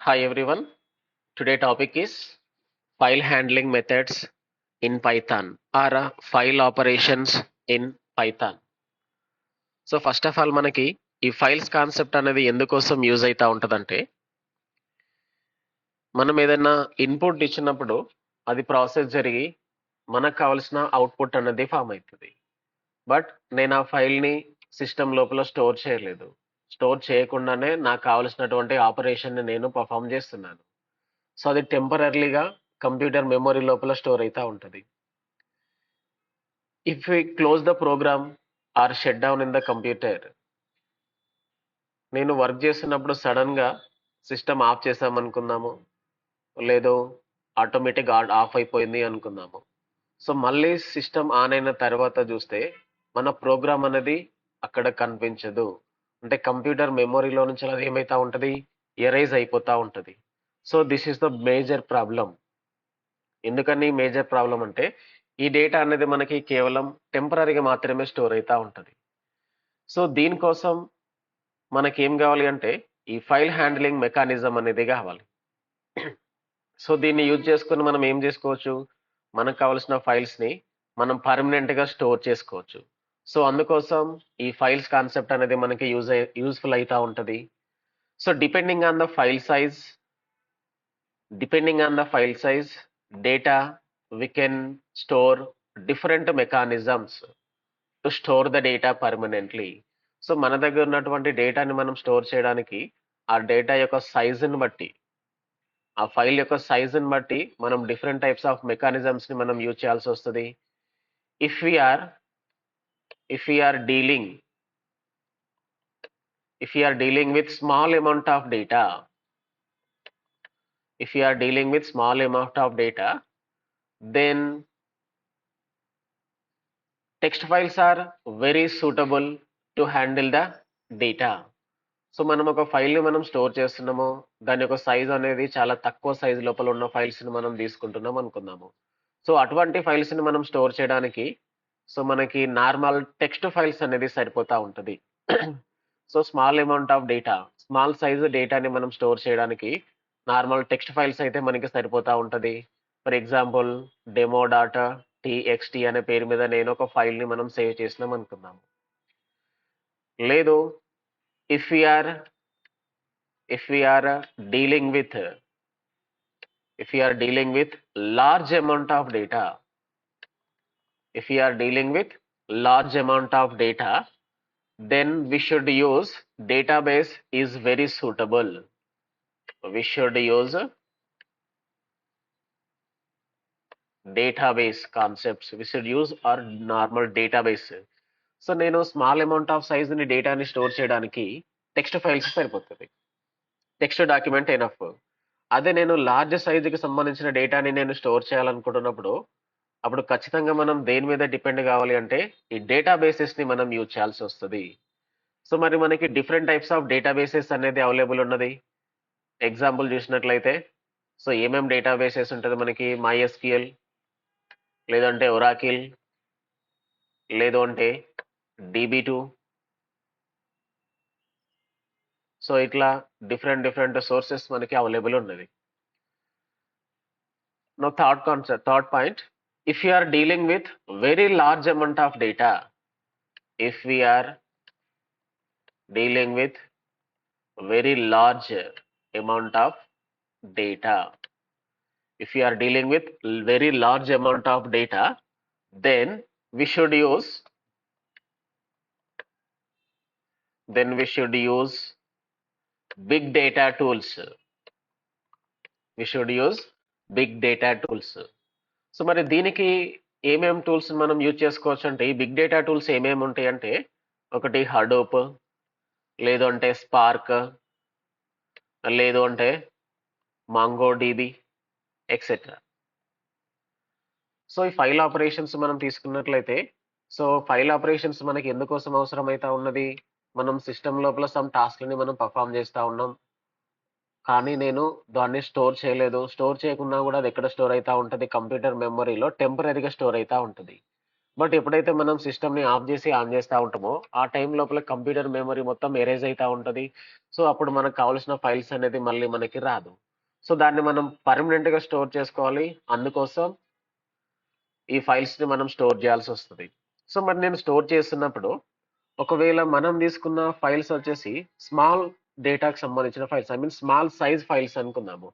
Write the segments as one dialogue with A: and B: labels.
A: Hi everyone. Today topic is file handling methods in Python or file operations in Python. So first of all మనకి ఈ files concept అనేది ఎందుకోసం use అవుతా ఉంటుందంటే మనం ఏదైనా ఇన్పుట్ ఇచ్చినప్పుడు అది ప్రాసెస్ జరిగి మనకు కావాల్సిన అవుట్పుట్ అనేది ఫామ్ అవుతుంది. బట్ నేను ఆ ఫైల్ని సిస్టమ్ లోపల స్టోర్ చేయలేదు. స్టోర్ చేయకుండానే నాకు కావాల్సినటువంటి ఆపరేషన్ని నేను పర్ఫామ్ చేస్తున్నాను. సో అది టెంపరరీగా కంప్యూటర్ మెమొరీ లోపల స్టోర్ అవుతా ఉంటుంది. If we close the program or shut down in the computer, నేను వర్క్ చేస్తున్నప్పుడు సడన్ గా సిస్టమ్ ఆఫ్ చేసామనుకుందాము, లేదు ఆటోమేటిక్ ఆఫ్ అయిపోయింది అనుకుందాము. సో మళ్ళీ సిస్టమ్ ఆన్ అయిన తర్వాత చూస్తే మన ప్రోగ్రామ్ అనేది అక్కడ కనిపించదు. అంటే కంప్యూటర్ మెమొరీలో నుంచి అది ఏమైతా ఉంటది, ఎరైజ్ అయిపోతా ఉంటది. So this is the major problem. ఎందుకని మేజర్ ప్రాబ్లం అంటే ఈ డేటా అనేది మనకి కేవలం టెంపరరీగా మాత్రమే స్టోర్ అవుతా ఉంటది. సో దీనికోసం మనకేం కావాలి అంటే ఈ ఫైల్ హ్యాండ్లింగ్ మెకానిజం అనేది కావాలి. సో దీన్ని యూజ్ చేసుకొని మనం ఏం చేసుకోవచ్చు, మనకు కావాల్సిన ఫైల్స్ని మనం పర్మనెంట్గా స్టోర్ చేసుకోవచ్చు. సో అందుకోసం ఈ ఫైల్స్ కాన్సెప్ట్ అనేది మనకి యూజ్ఫుల్ అవుతా ఉంటుంది. So depending on the file size, data we can store different mechanisms to store the data permanently. So మన దగ్గర ఉన్నటువంటి డేటాని మనం స్టోర్ చేయడానికి ఆ డేటా యొక్క సైజుని బట్టి, ఆ ఫైల్ యొక్క సైజుని బట్టి మనం డిఫరెంట్ టైప్స్ ఆఫ్ మెకానిజమ్స్ ని మనం యూజ్ చేయాల్సి వస్తుంది. If we are dealing with small amount of data, then text files are very suitable to handle the data. So మనం ఒక ఫైల్ని మనం స్టోర్ చేస్తున్నాము, దాని యొక్క సైజ్ అనేది చాలా తక్కువ సైజ్ లోపల ఉన్న ఫైల్స్ని మనం తీసుకుంటున్నాం అనుకుందాము. సో అటువంటి ఫైల్స్ని మనం స్టోర్ చేయడానికి సో మనకి నార్మల్ టెక్స్ట్ ఫైల్స్ అనేది సరిపోతా ఉంటుంది. So small amount of data, small size డేటాని మనం స్టోర్ చేయడానికి నార్మల్ టెక్స్ట్ ఫైల్స్ అయితే మనకి సరిపోతా ఉంటుంది. ఫర్ ఎగ్జాంపుల్ demo.txt అనే పేరు మీద నేను ఒక ఫైల్ని మనం సేవ్ చేసినాం అనుకుందాము. లేదు if we are dealing with large amount of data, then we should use database is very suitable. We should use database concepts. We should use our normal database. So నేను స్మాల్ అమౌంట్ ఆఫ్ సైజుని డేటాని store చేయడానికి text files సరిపోతుంది, text document enough. అదే నేను large సైజుకి సంబంధించిన డేటాని నేను స్టోర్ చేయాలనుకుంటున్నప్పుడు అప్పుడు ఖచ్చితంగా మనం దేని మీద డిపెండ్ కావాలి అంటే ఈ డేటాబేసెస్ని మనం యూజ్ చేయాల్సి వస్తుంది. సో మరి మనకి డిఫరెంట్ టైప్స్ ఆఫ్ డేటాబేసెస్ అనేది అవైలబుల్ ఉన్నది. ఎగ్జాంపుల్ చూసినట్లయితే సో ఏమేం డేటాబేసెస్ ఉంటుంది మనకి, MySQL, లేదంటే ఒరాకిల్, లేదు అంటే DB2. సో ఇట్లా డిఫరెంట్ సోర్సెస్ మనకి అవైలబుల్ ఉన్నది. No third point, if you are dealing with very large amount of data, if we are dealing with very large amount of data, then we should use big data tools. So మరి దీనికి ఏమేం tools మనం use చేసుకోవచ్చు అంటే, ఈ big data tools ఏమేమి ఉంటాయి అంటే, ఒకటి హడూప్, లేదు అంటే స్పార్క్, లేదు అంటే MongoDB ఎక్సెట్రా. సో ఈ ఫైల్ ఆపరేషన్స్ మనం తీసుకున్నట్లయితే, సో ఫైల్ ఆపరేషన్స్ మనకి ఎందుకోసం అవసరం అవుతా ఉన్నది, మనం సిస్టమ్ లోపల సమ్ టాస్క్ని మనం పర్ఫామ్ చేస్తూ ఉన్నాం, కానీ నేను దాన్ని స్టోర్ చేయలేదు. స్టోర్ చేయకుండా కూడా అది ఎక్కడ స్టోర్ అవుతా ఉంటుంది, కంప్యూటర్ మెమొరీలో టెంపరీగా స్టోర్ అవుతా ఉంటుంది. బట్ ఎప్పుడైతే మనం సిస్టమ్‌ని ఆఫ్ జేసి, ఆన్ జేస్తా ఉంటామో, ఆ టైం లోపల కంప్యూటర్ మెమరీ మొత్తం ఎరేజ్ అయితా ఉంటది. సో, అప్పుడు మనకు కావాల్సిన ఫైల్స్ అనేది మళ్ళీ మనకి రాదు. సో, దాన్ని మనం పర్మనెంట్‌గా స్టోర్ చేసుకోవాలి. అందుకోసం ఈ ఫైల్స్‌ని మనం స్టోర్ జేయాల్సొస్తది. సో, మరి నేను స్టోర్ చేస్తున్నప్పుడు, ఒకవేళ మనం తీసుకున్న ఫైల్స్ వచ్చేసి స్మాల్ డేటాకి సంబంధించిన files. I mean small size files అనుకుందాము.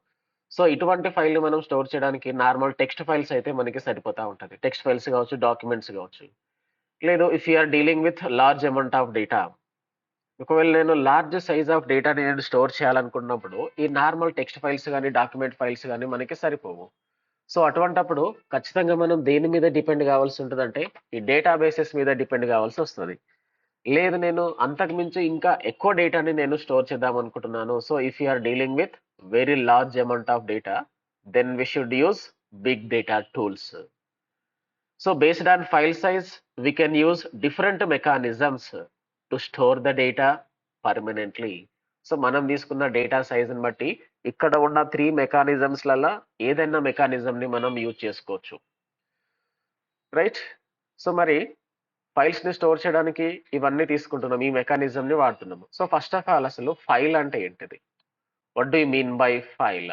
A: సో, ఇటువంటి ఫైల్‌ని మనం స్టోర్ చేయడానికి నార్మల్ టెక్స్ట్ ఫైల్స్ అయితే మనకి సరిపోతా ఉంటది. టెక్స్ట్ ఫైల్స్ గావచ్చు, డాక్యుమెంట్స్ గావచ్చు. లేదు if you are dealing with large amount of data. ఒకవేళ నేను లార్జ్ సైజ్ ఆఫ్ డేటాని నేను స్టోర్ చేయాలనుకున్నప్పుడు, ఈ నార్మల్ టెక్స్ట్ ఫైల్స్ గాని, డాక్యుమెంట్ ఫైల్స్ గాని మనకి సరిపోవు. సో, అటువంటప్పుడు ఖచ్చితంగా మనం దేని మీద డిపెండ్ కావాల్సి ఉంటదంటే, ఈ డేటాబేసెస్ మీద డిపెండ్ కావాల్సొస్తది. లేదు నేను అంతకు మించి ఇంకా ఎక్కువ డేటాని నేను స్టోర్ చేద్దాం అనుకుంటున్నాను. So, if you are dealing with very large amount of data, then we should use big data tools. So based on file size, we can use different mechanisms to store the data permanently. So మనం తీసుకున్న data సైజ్ని బట్టి ఇక్కడ ఉన్న 3 మెకానిజమ్స్‌లల్ల ఏదైనా మెకానిజంని మనం use చేసుకోవచ్చు. Right? So మరి ఫైల్స్‌ని store చేయడానికి ఇవన్నీ తీసుకుంటున్నాం. ఈ మెకానిజంని వాడుతున్నాము. సో ఫస్ట్ ఆఫ్ ఆల్ అసలు ఫైల్ అంటే ఏంటిది? What do you mean by file?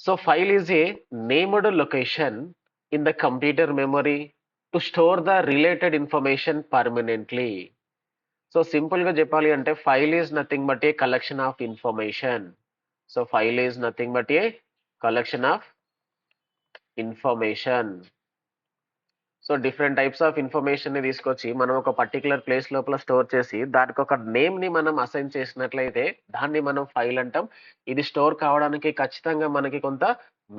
A: So file is a named location in the computer memory to store the related information permanently. So simple గా చెప్పాలి అంటే file is nothing but a collection of information. So file is nothing but a collection of information. So different types of information ని తీసుకొచ్చి మనం ఒక particular place లోపల store చేసి దానికి ఒక నేమ్ ని మనం అసైన్ చేసినట్లయితే దాన్ని మనం ఫైల్ అంటాం. ఇది స్టోర్ కావడానికి ఖచ్చితంగా మనకి కొంత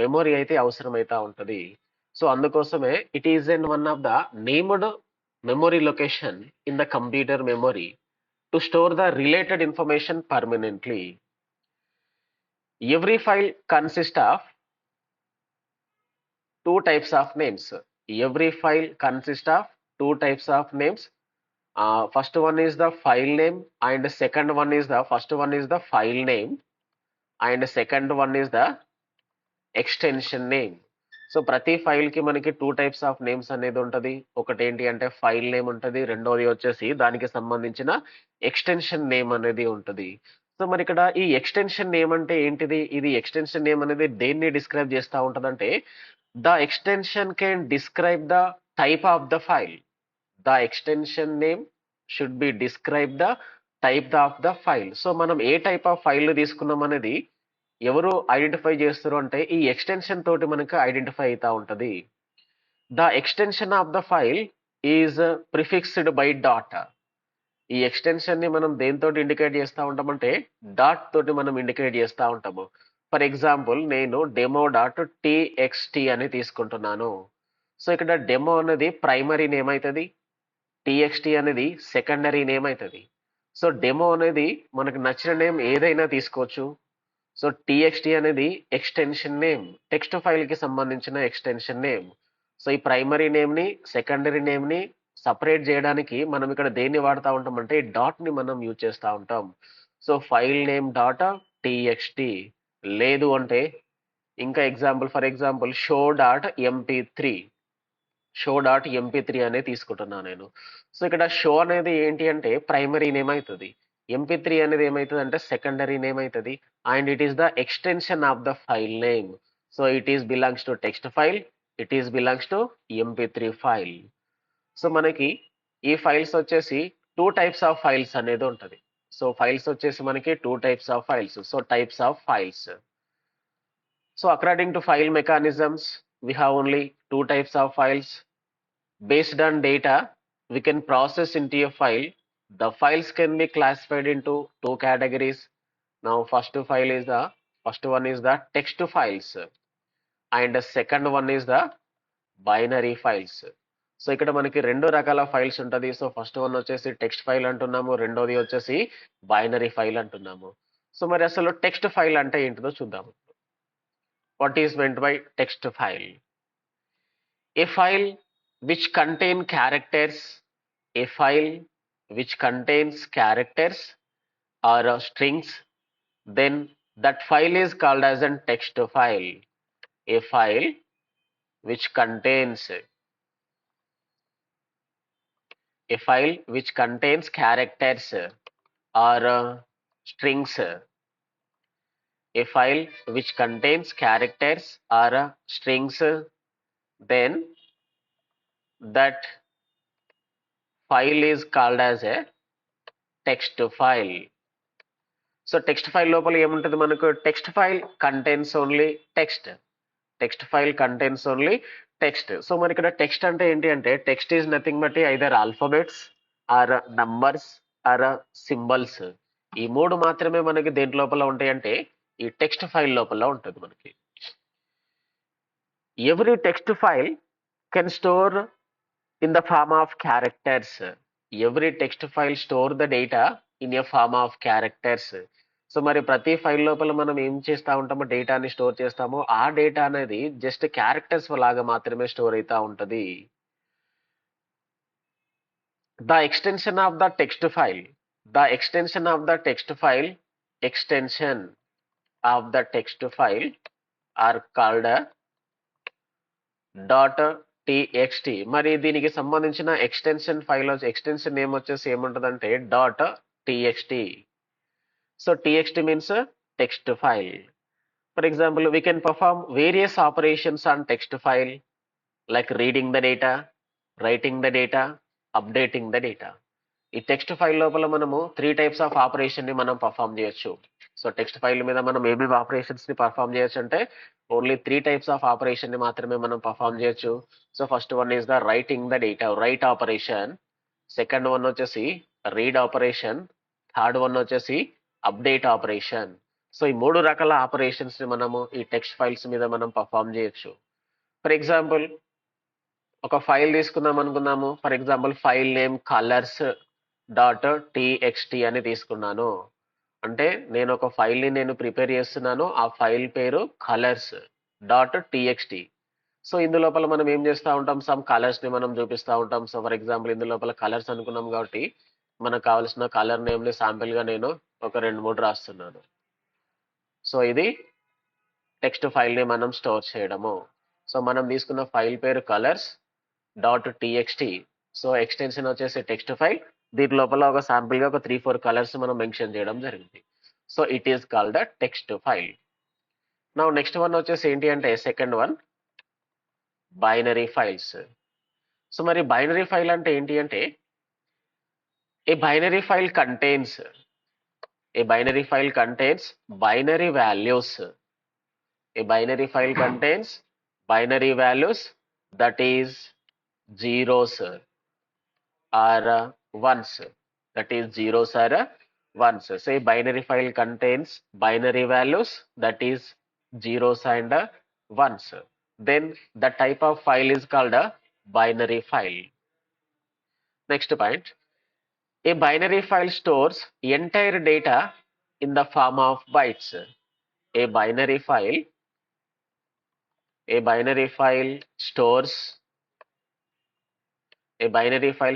A: మెమొరీ అయితే అవసరమైతా ఉంటది. సో అందుకోసమే it is and one of the named memory location in the computer memory to store the related information permanently. Every file consist of two types of names. Every file consists of two types of names. First one is the file name, and second one is the first one is the file name, and second one is the extension name. So ప్రతి file కి మనకి 2 types of names అనేది ఉంటది. ఒకటి ఏంటి అంటే file name ఉంటది. రెండోది వచ్చేసి దానికి సంబంధించిన ఎక్స్టెన్షన్ నేమ్ అనేది ఉంటది. సో మరి ఇక్కడ ఈ ఎక్స్టెన్షన్ నేమ్ అంటే ఏంటిది? ఇది ఎక్స్టెన్షన్ నేమ్ అనేది దేన్ని డిస్క్రైబ్ చేస్తా ఉంటదంటే, the extension can describe the type of the file. The extension name should be describe the type of the file. So మనం ఏ టైప్ ఆఫ్ ఫైల్ తీసుకున్నాం అనేది ఎవరు ఐడెంటిఫై చేస్తారు అంటే ఈ ఎక్స్టెన్షన్ తోటి మనకు ఐడెంటిఫై అవుతా ఉంటది. The extension of the file is prefixed by dot. ఈ ఎక్స్టెన్షన్ ని మనం దేనితోటి ఇండికేట్ చేస్తా ఉంటామంటే డాట్ తోటి మనం ఇండికేట్ చేస్తా ఉంటాము. ఫర్ ఎగ్జాంపుల్ నేను డెమో డాట్ టీఎక్స్టీ అని తీసుకుంటున్నాను. సో ఇక్కడ డెమో అనేది ప్రైమరీ నేమ్ అవుతుంది, టీఎక్స్టీ అనేది సెకండరీ నేమ్ అవుతుంది. సో డెమో అనేది మనకు నచ్చిన నేమ్ ఏదైనా తీసుకోవచ్చు. సో టీఎక్స్టీ అనేది ఎక్స్టెన్షన్ నేమ్, టెక్స్ట్ ఫైల్ కి సంబంధించిన ఎక్స్టెన్షన్ నేమ్. సో ఈ ప్రైమరీ నేమ్ ని సెకండరీ నేమ్ ని సపరేట్ చేయడానికి మనం ఇక్కడ దేన్ని వాడుతూ ఉంటాం అంటే డాట్ ని మనం యూజ్ చేస్తూ ఉంటాం. So file name dot TXT. లేదు అంటే ఇంకా example for example show dot MP three అనే తీసుకుంటున్నాను నేను. సో ఇక్కడ షో అనేది ఏంటి అంటే ప్రైమరీ నేమ్ అవుతుంది, ఎంపీ3 అనేది ఏమవుతుంది అంటే సెకండరీ నేమ్ అవుతుంది, and it is the extension of the file name. So it is belongs to text file, it is belongs to MP3 file. So మనకి ఈ ఫైల్స్ వచ్చేసి 2 టైప్స్ ఆఫ్ ఫైల్స్ అనేది ఉంటది. సో ఫైల్స్ వచ్చేసి మనకి 2 types of files. So types of files. So according to file mechanisms we have only 2 types of files. Based on data we can process into a file. The files can be classified into 2 categories. Now first one is the text files, and the second one is the binary files. So ఇక్కడ మనకి రెండు రకాల files ఉంటది. So first one వచ్చేసి text file అంటున్నాము, రెండోది వచ్చేసి binary file అంటున్నాము. సో మరి అసలు టెక్స్ట్ ఫైల్ అంటే ఏంటిదో చూద్దాము. What is meant by text file? A file which contain characters, a file which contains characters or strings, then that file is called as a text file. A file which contains A file which contains characters or strings. A file which contains characters or strings, then that file is called as a text file. So text file లోపల ఏముంటుంది మనకు? Text file contains only text. Text file contains only text. So మరి ఇక్కడ text అంటే ఏంటి అంటే, text is nothing but either alphabets or numbers or symbols. ఈ మూడు మాత్రమే మనకి దేంట్ లోపల ఉంటాయి అంటే ఈ టెక్స్ట్ ఫైల్ లోపల ఉంటుంది మనకి. Every text file can store in the form of characters. Every text file store the data in a form of characters. So మరి ప్రతి ఫైల్ లోపల మనం ఏం చేస్తూ ఉంటామో, డేటాని స్టోర్ చేస్తామో, ఆ డేటా అనేది జస్ట్ క్యారెక్టర్స్ లాగా మాత్రమే స్టోర్ అవుతూ ఉంటుంది. The extension of the text file, the extension of the text file, extension of the text file or called dot TXT. మరి దీనికి సంబంధించిన ఎక్స్టెన్షన్ ఫైల్ ఎక్స్టెన్షన్ నేమ్ వచ్చేసి ఏముంటుందంటే dot TXT. So TXT means text file. For example we can perform various operations on text file like reading the data, writing the data, updating the data. ఈ text file లోపల మనము 3 types of operation ని మనం perform చేయొచ్చు. So text file మీద మనం ఏమేమి operations ని పర్ఫామ్ చేయొచ్చు అంటే ఓన్లీ 3 టైప్స్ ఆఫ్ ఆపరేషన్ ని మాత్రమే మనం పర్ఫామ్ చేయొచ్చు. So first one is the writing the data, right operation. Second one వచ్చేసి రీడ్ ఆపరేషన్. థర్డ్ వన్ వచ్చేసి అప్డేట్ ఆపరేషన్. సో ఈ 3 రకాల ఆపరేషన్స్ ని మనము ఈ టెక్స్ట్ ఫైల్స్ మీద మనం పర్ఫామ్ చేయొచ్చు. ఫర్ ఎగ్జాంపుల్ ఒక ఫైల్ తీసుకుందాం అనుకుందాము. For example file name colours dot TXT అని తీసుకున్నాను. అంటే నేను ఒక ఫైల్ ని నేను ప్రిపేర్ చేస్తున్నాను. ఆ ఫైల్ పేరు కలర్స్ డాట్ టీఎక్స్టీ. సో ఇందులోపల మనం ఏం చేస్తూ ఉంటాం, సమ్ కలర్స్ ని మనం చూపిస్తూ ఉంటాం. సో ఫర్ ఎగ్జాంపుల్ ఇందులోపల కలర్స్ అనుకున్నాం కాబట్టి మనకు కావాల్సిన కలర్ నేమ్ ని శాంపిల్ గా నేను ఒక 2-3 రాస్తున్నాను. సో ఇది టెక్స్ట్ ఫైల్ ని మనం స్టోర్ చేయడము. సో మనం తీసుకున్న ఫైల్ పేరు colours dot TXT. So extension వచ్చేసి టెక్స్ట్ ఫైల్. దీని లోపల ఒక శాంపిల్ గా ఒక 3-4 కలర్స్ మనం మెన్షన్ చేయడం జరిగింది. So it is called the text file. నా నెక్స్ట్ వన్ వచ్చేసి ఏంటి అంటే second one binary files. So మరి బైనరీ ఫైల్ అంటే ఏంటి అంటే ఏ binary file contains binary values. A binary file contains binary values, that is zeros or ones. That is zeros or ones. So a binary file contains binary values, that is zeros and ones. Then the type of file is called a binary file. Next point. A binary file stores entire data in the form of bytes. A binary file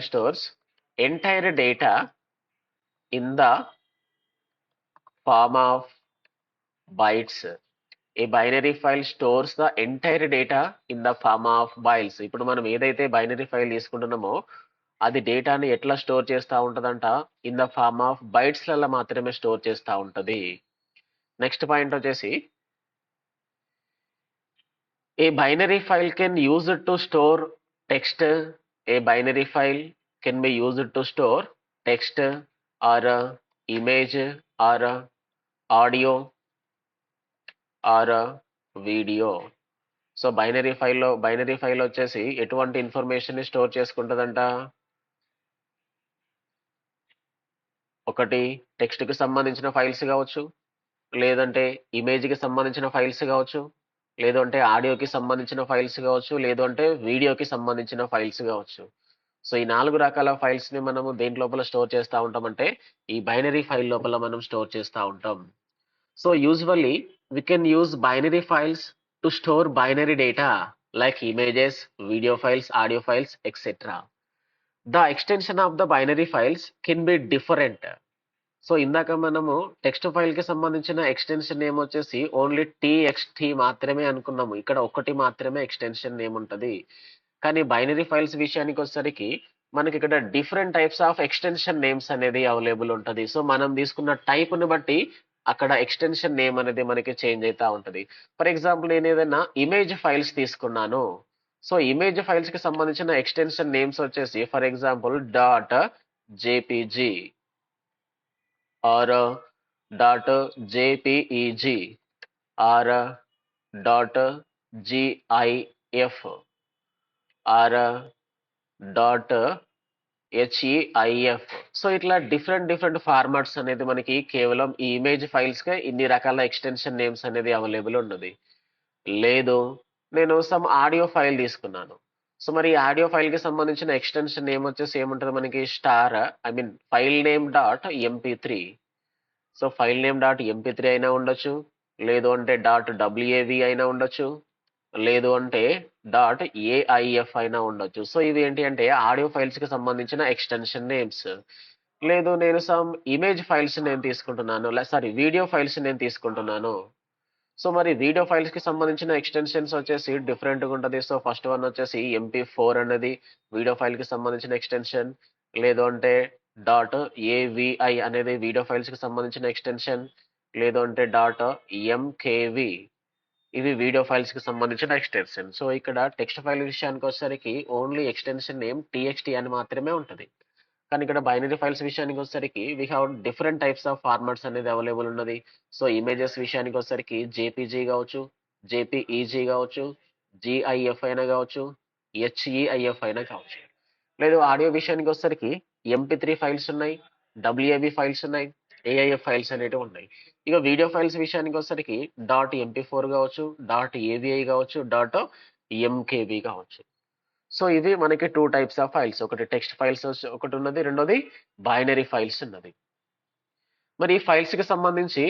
A: stores entire data in the form of bytes. A binary file stores the entire data in the form of bytes. ఇప్పుడు మనం ఏదైతే binary file తీసుకుంటున్నామో అది డేటాని ఎట్లా store చేస్తూ ఉంటుందంట, in the form of bytes లలో మాత్రమే స్టోర్ చేస్తూ ఉంటుంది. నెక్స్ట్ పాయింట్ వచ్చేసి a binary file can use it to store text. A binary file can be used to store text or image or audio or video. So binary file వచ్చేసి ఎటువంటి information ని store చేసుకుంటుందంట, ఒకటి text కి సంబంధించిన files కావచ్చు, లేదంటే image కి సంబంధించిన ఫైల్స్ కావచ్చు, లేదంటే ఆడియోకి సంబంధించిన ఫైల్స్ కావచ్చు, లేదంటే వీడియోకి సంబంధించిన ఫైల్స్ కావచ్చు. సో ఈ 4 రకాల ఫైల్స్ ని మనము దేంట్ లోపల స్టోర్ చేస్తూ ఉంటామంటే ఈ బైనరీ ఫైల్ లోపల మనం స్టోర్ చేస్తూ ఉంటాం. So usually we can use binary files to store binary data like images, video files, audio files, etc. The extension of the binary files can be different. So ఇందాక మనము text file కి సంబంధించిన extension name వచ్చేసి only TXT మాత్రమే అనుకున్నాము. ఇక్కడ ఒకటి మాత్రమే ఎక్స్టెన్షన్ నేమ్ ఉంటుంది. కానీ బైనరీ ఫైల్స్ విషయానికి వచ్చేసరికి మనకి ఇక్కడ different types of extension names అనేది అవైలబుల్ ఉంటుంది. సో మనం తీసుకున్న టైప్ ని బట్టి అక్కడ ఎక్స్టెన్షన్ నేమ్ అనేది మనకి చేంజ్ అవుతా ఉంటది. ఫర్ ఎగ్జాంపుల్ నేను ఏదైనా ఇమేజ్ ఫైల్స్ తీసుకున్నాను. సో ఇమేజ్ ఫైల్స్ కి సంబంధించిన ఎక్స్టెన్షన్ నేమ్స్ వచ్చేసి for example dot JPG or dot JPEG or dot GIF or dot HEIF. So ఇట్లా డిఫరెంట్ డిఫరెంట్ ఫార్మాట్స్ అనేది మనకి కేవలం ఈ ఇమేజ్ ఫైల్స్ కే ఇన్ని రకాల ఎక్స్టెన్షన్ నేమ్స్ అనేది అవైలబుల్ ఉన్నది. లేదు, నేను సమ్ ఆడియో ఫైల్ తీసుకున్నాను. సో మరి ఆడియో ఫైల్ కి సంబంధించిన ఎక్స్టెన్షన్ నేమ్ వచ్చేసి ఏముంటుంది మనకి star I mean file name dot MP3. So file name dot MP3 అయినా ఉండొచ్చు, లేదు అంటే డాట్ డబ్ల్యూఏవి అయినా ఉండొచ్చు, లేదు అంటే డాట్ ఏఐఎఫ్ అయినా ఉండొచ్చు. సో ఇవి ఏంటి అంటే ఆడియో ఫైల్స్ కి సంబంధించిన ఎక్స్టెన్షన్ నేమ్స్. లేదు, నేను సమ్ ఇమేజ్ ఫైల్స్ నేను తీసుకుంటున్నాను, సారీ వీడియో ఫైల్స్ నేను తీసుకుంటున్నాను. సో మరి వీడియో ఫైల్స్ కి సంబంధించిన ఎక్స్టెన్షన్స్ వచ్చేసి డిఫరెంట్ గా ఉంటది. సో ఫస్ట్ వన్ వచ్చేసి ఎంపీ4 అనేది వీడియో ఫైల్ కి సంబంధించిన ఎక్స్టెన్షన్. లేదు అంటే డాట్ ఏవిఐ అనేది వీడియో ఫైల్స్ కి సంబంధించిన ఎక్స్టెన్షన్. లేదు అంటే డాట్ ఎంకేవి, ఇవి వీడియో ఫైల్స్ కి సంబంధించిన ఎక్స్టెన్షన్. సో ఇక్కడ టెక్స్ట్ ఫైల్ విషయానికి వచ్చేసరికి ఓన్లీ ఎక్స్టెన్షన్ నేమ్ టీఎక్స్టీ అని మాత్రమే ఉంటది. కానీ ఇక్కడ బైనరీ ఫైల్స్ విషయానికి వచ్చేసరికి we have different types of formats అనేది అవైలబుల్ ఉన్నది. సో ఇమేజెస్ విషయానికి వచ్చేసరికి జేపీజీ కావచ్చు, జేపీఈజీ కావచ్చు, జిఐఎఫ్ అయినా కావచ్చు, హెచ్ఈఐఎఫ్ అయినా కావచ్చు. లేదు ఆడియో విషయానికి వచ్చేసరికి ఎంపీ3 ఫైల్స్ ఉన్నాయి, డబ్ల్యూఏవి ఫైల్స్ ఉన్నాయి, ఏఐఎఫ్ ఫైల్స్ అనేటివి ఉన్నాయి. ఇక వీడియో ఫైల్స్ విషయానికి వచ్చేసరికి డాట్ ఎంపీ4 కావచ్చు, డాట్ ఏవిఐ కావచ్చు, డాట్ ఎంకేబి కావచ్చు. సో ఇది మనకి టూ టైప్స్ ఆఫ్ ఫైల్స్, ఒకటి టెక్స్ట్ ఫైల్స్ ఒకటి ఉన్నది, రెండోది బైనరీ ఫైల్స్ ఉన్నది. మరి ఈ ఫైల్స్ కి సంబంధించి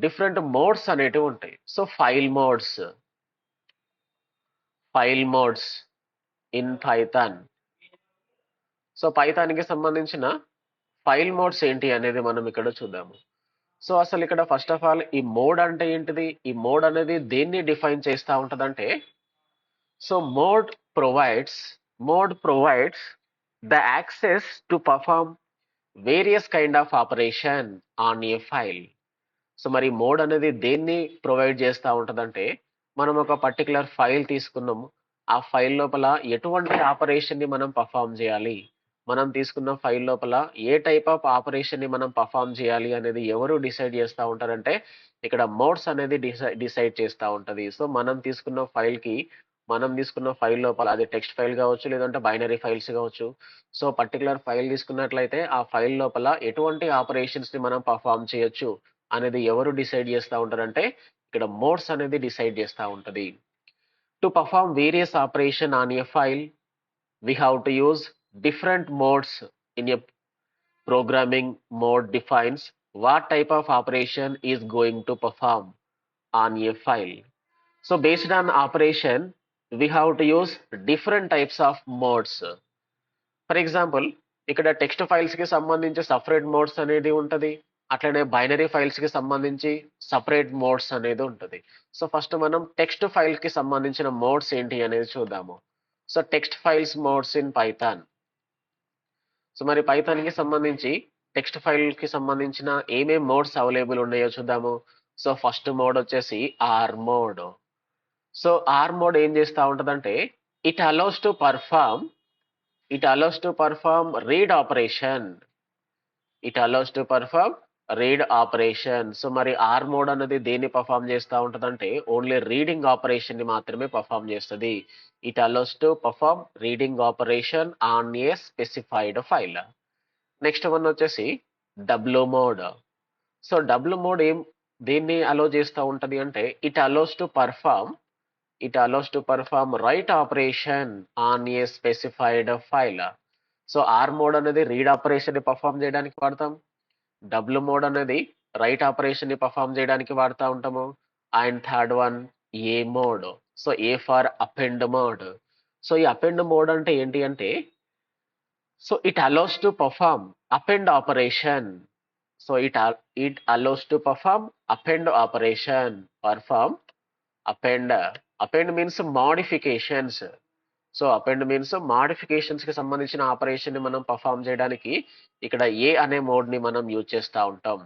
A: డిఫరెంట్ మోడ్స్ అనేటివి ఉంటాయి. So file modes in Python. So Python కి సంబంధించిన ఫైల్ మోడ్స్ ఏంటి అనేది మనం ఇక్కడ చూద్దాము. సో అసలు ఇక్కడ ఫస్ట్ ఆఫ్ ఆల్ ఈ మోడ్ అంటే ఏంటిది, ఈ మోడ్ అనేది దేన్ని డిఫైన్ చేస్తా ఉంటదంటే, so mode provides the access to perform various kind of operation on a file. So మరి మోడ్ అనేది దేన్ని ప్రొవైడ్ చేస్తూ ఉంటుందంటే, మనం ఒక పర్టికులర్ ఫైల్ తీసుకున్నాము, ఆ ఫైల్ లోపల ఎటువంటి ఆపరేషన్ ని మనం పర్ఫామ్ చేయాలి, మనం తీసుకున్న ఫైల్ లోపల ఏ టైప్ ఆఫ్ ఆపరేషన్ ని మనం పర్ఫామ్ చేయాలి అనేది ఎవరు డిసైడ్ చేస్తూ ఉంటారంటే ఇక్కడ మోడ్స్ అనేది డిసైడ్ చేస్తూ ఉంటది. సో మనం తీసుకున్న ఫైల్ లోపల అది టెక్స్ట్ ఫైల్ కావచ్చు, లేదంటే బైనరీ ఫైల్స్ కావచ్చు. సో పర్టికులర్ ఫైల్ తీసుకున్నట్లయితే ఆ ఫైల్ లోపల ఎటువంటి ఆపరేషన్స్ ని మనం పర్ఫామ్ చేయొచ్చు అనేది ఎవరు డిసైడ్ చేస్తూ ఉంటారంటే ఇక్కడ మోడ్స్ అనేది డిసైడ్ చేస్తూ ఉంటది. To perform various operation on a file we have to use different modes in a programming. Mode defines what type of operation is going to perform on a file. So based on operation we have to use different types of modes. For example, ఇక్కడ text files కి సంబంధించి separate modes అనేది ఉంటది, అట్లనే binary files కి సంబంధించి separate modes అనేది ఉంటది. సో ఫస్ట్ మనం టెక్స్ట్ ఫైల్ కి సంబంధించిన మోడ్స్ ఏంటి అనేది చూద్దాము. So text files modes in Python. So మరి పైథాన్ కి సంబంధించి టెక్స్ట్ ఫైల్ కి సంబంధించిన ఏమేం మోడ్స్ అవైలబుల్ ఉన్నాయో చూద్దాము. సో ఫస్ట్ మోడ్ వచ్చేసి R mode. So R mode ఏం చేస్తా ఉంటదంటే it allows to perform read operation. So మరి ఆర్ మోడ్ అనేది దేన్ని పర్ఫామ్ చేస్తా ఉంటదంటే ఓన్లీ రీడింగ్ ఆపరేషన్ ని మాత్రమే పర్ఫామ్ చేస్తుంది. It allows to perform reading operation on a specified file. Next one వచ్చేసి W mode. So W mode దేన్ని అలో చేస్తూ ఉంటది అంటే it allows to perform write operation on a specified file. So R mode అనేది read operation ని perform చేయడానికి వాడతాం, W mode అనేది రైట్ ఆపరేషన్ ని పర్ఫామ్ చేయడానికి వాడుతూ ఉంటాము. And third one A mode. So A for append mode. So ఈ అపెండ్ మోడ్ అంటే ఏంటి అంటే so it allows to perform append operation. So it allows to perform append operation. Append means modifications. So append means modifications కి సంబంధించిన operation ని మనం perform చేయడానికి ఇక్కడ ఏ అనే మోడ్ ని మనం యూజ్ చేస్తూ ఉంటాం.